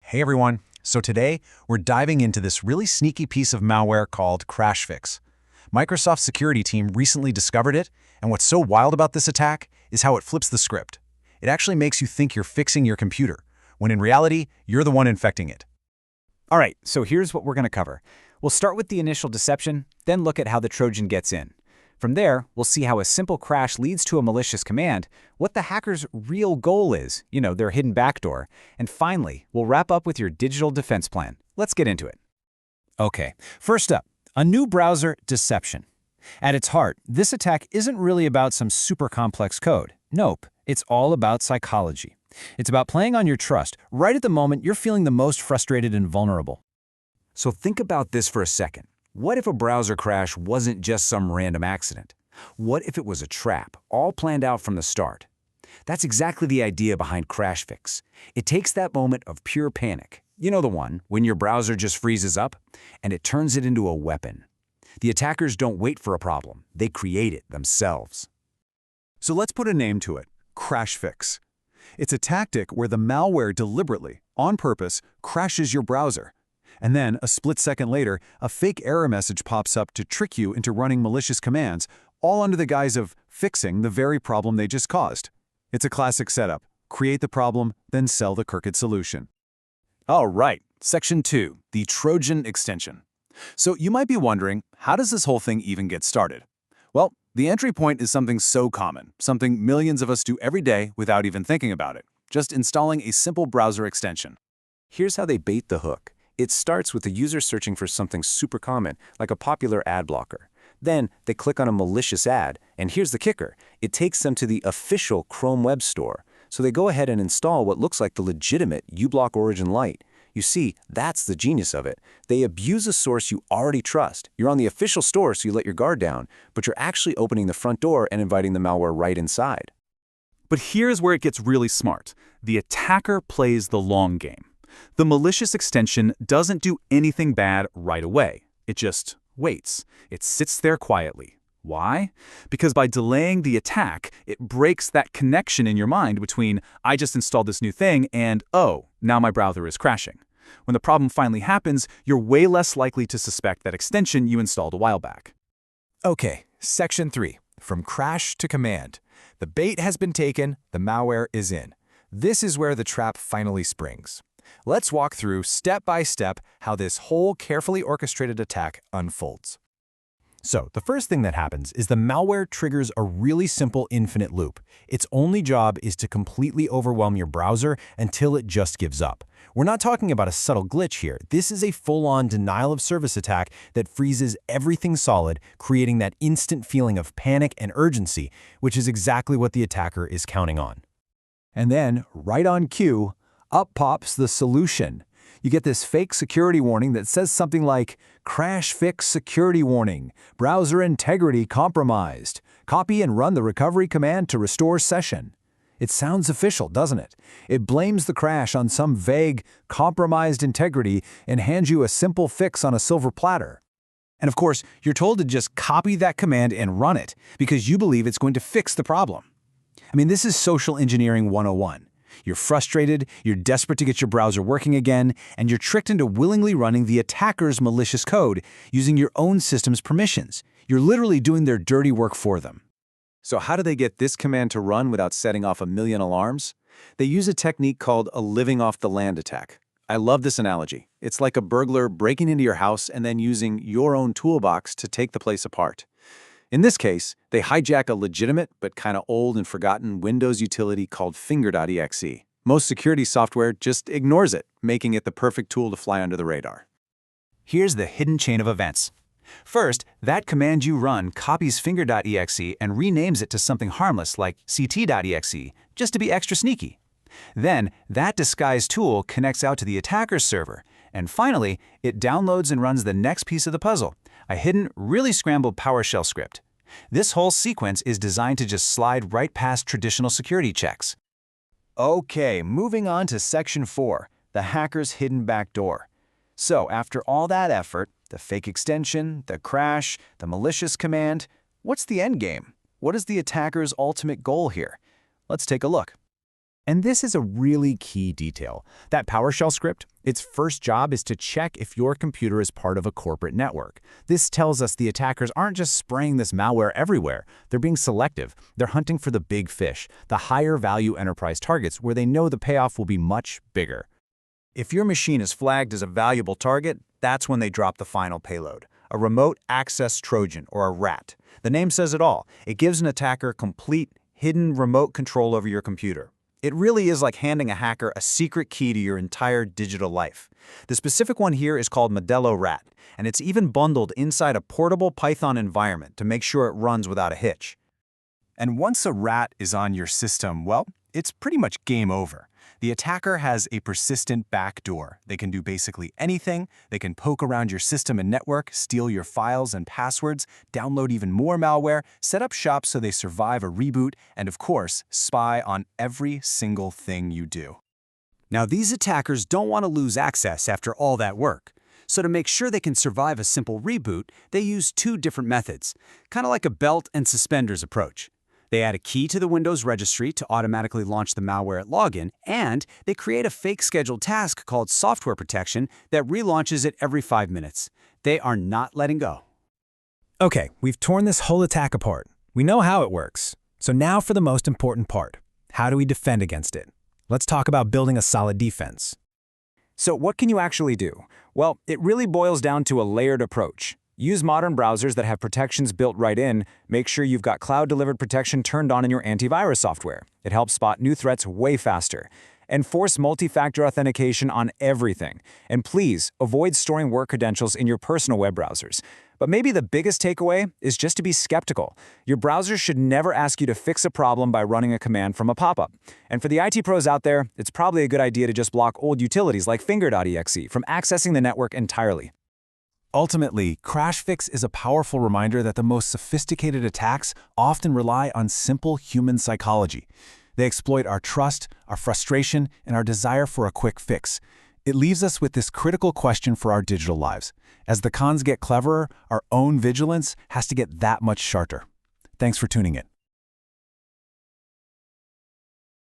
Hey everyone. So today, we're diving into this really sneaky piece of malware called CrashFix. Microsoft's security team recently discovered it, and what's so wild about this attack is how it flips the script. It actually makes you think you're fixing your computer, when in reality, you're the one infecting it. All right, so here's what we're going to cover. We'll start with the initial deception, then look at how the Trojan gets in. From there, we'll see how a simple crash leads to a malicious command, what the hacker's real goal is, their hidden backdoor, and finally, we'll wrap up with your digital defense plan. Let's get into it. Okay, first up, a new browser deception. At its heart, this attack isn't really about some super complex code. Nope, it's all about psychology. It's about playing on your trust right at the moment you're feeling the most frustrated and vulnerable. So think about this for a second. What if a browser crash wasn't just some random accident? What if it was a trap, all planned out from the start? That's exactly the idea behind CrashFix. It takes that moment of pure panic, the one when your browser just freezes up, and it turns it into a weapon. The attackers don't wait for a problem, they create it themselves. So let's put a name to it, CrashFix. It's a tactic where the malware deliberately, on purpose, crashes your browser. And then, a split second later, a fake error message pops up to trick you into running malicious commands, all under the guise of fixing the very problem they just caused. It's a classic setup. Create the problem, then sell the crooked solution. All right, Section 2, the Trojan extension. So you might be wondering, how does this whole thing even get started? Well, the entry point is something so common, something millions of us do every day without even thinking about it, just installing a simple browser extension. Here's how they bait the hook. It starts with the user searching for something super common, like a popular ad blocker. Then they click on a malicious ad, and here's the kicker. It takes them to the official Chrome web store. So they go ahead and install what looks like the legitimate uBlock Origin Lite. You see, that's the genius of it. They abuse a source you already trust. You're on the official store, so you let your guard down, but you're actually opening the front door and inviting the malware right inside. But here's where it gets really smart. The attacker plays the long game. The malicious extension doesn't do anything bad right away. It just waits. It sits there quietly. Why? Because by delaying the attack, it breaks that connection in your mind between, I just installed this new thing, and, oh, now my browser is crashing. When the problem finally happens, you're way less likely to suspect that extension you installed a while back. Okay, Section 3, from crash to command. The bait has been taken, the malware is in. This is where the trap finally springs. Let's walk through step by step how this whole carefully orchestrated attack unfolds. So, the first thing that happens is the malware triggers a really simple infinite loop. Its only job is to completely overwhelm your browser until it just gives up. We're not talking about a subtle glitch here. This is a full-on denial of service attack that freezes everything solid, creating that instant feeling of panic and urgency, which is exactly what the attacker is counting on. And then, right on cue, up pops the solution. You get this fake security warning that says something like, CrashFix security warning, browser integrity compromised. Copy and run the recovery command to restore session. It sounds official, doesn't it? It blames the crash on some vague, compromised integrity and hands you a simple fix on a silver platter. And of course, you're told to just copy that command and run it because you believe it's going to fix the problem. I mean, this is social engineering 101. You're frustrated, you're desperate to get your browser working again, and you're tricked into willingly running the attacker's malicious code using your own system's permissions. You're literally doing their dirty work for them. So how do they get this command to run without setting off a million alarms? They use a technique called a living off the land attack. I love this analogy. It's like a burglar breaking into your house and then using your own toolbox to take the place apart. In this case, they hijack a legitimate but kind of old and forgotten Windows utility called finger.exe. Most security software just ignores it, making it the perfect tool to fly under the radar. Here's the hidden chain of events. First, that command you run copies finger.exe and renames it to something harmless like ct.exe, just to be extra sneaky. Then, that disguised tool connects out to the attacker's server. And finally, it downloads and runs the next piece of the puzzle, a hidden, really scrambled PowerShell script. This whole sequence is designed to just slide right past traditional security checks. Okay, moving on to Section 4, the hacker's hidden backdoor. So, after all that effort, the fake extension, the crash, the malicious command, what's the end game? What is the attacker's ultimate goal here? Let's take a look. And this is a really key detail. That PowerShell script, its first job is to check if your computer is part of a corporate network. This tells us the attackers aren't just spraying this malware everywhere. They're being selective. They're hunting for the big fish, the higher value enterprise targets where they know the payoff will be much bigger. If your machine is flagged as a valuable target, that's when they drop the final payload, a remote access Trojan, or a RAT. The name says it all. It gives an attacker complete, hidden remote control over your computer. It really is like handing a hacker a secret key to your entire digital life. The specific one here is called Modelo RAT, and it's even bundled inside a portable Python environment to make sure it runs without a hitch. And once a rat is on your system, well, it's pretty much game over. The attacker has a persistent backdoor. They can do basically anything. They can poke around your system and network, steal your files and passwords, download even more malware, set up shop so they survive a reboot, and of course, spy on every single thing you do. Now, these attackers don't want to lose access after all that work. So to make sure they can survive a simple reboot, they use two different methods, kind of like a belt and suspenders approach. They add a key to the Windows registry to automatically launch the malware at login, and they create a fake scheduled task called software protection that relaunches it every 5 minutes. They are not letting go. Okay, we've torn this whole attack apart. We know how it works. So now for the most important part. How do we defend against it? Let's talk about building a solid defense. So what can you actually do? Well, it really boils down to a layered approach. Use modern browsers that have protections built right in. Make sure you've got cloud-delivered protection turned on in your antivirus software. It helps spot new threats way faster. Enforce multi-factor authentication on everything. And please, avoid storing work credentials in your personal web browsers. But maybe the biggest takeaway is just to be skeptical. Your browser should never ask you to fix a problem by running a command from a pop-up. And for the IT pros out there, it's probably a good idea to just block old utilities like finger.exe from accessing the network entirely. Ultimately, CrashFix is a powerful reminder that the most sophisticated attacks often rely on simple human psychology. They exploit our trust, our frustration, and our desire for a quick fix. It leaves us with this critical question for our digital lives. As the cons get cleverer, our own vigilance has to get that much sharper. Thanks for tuning in.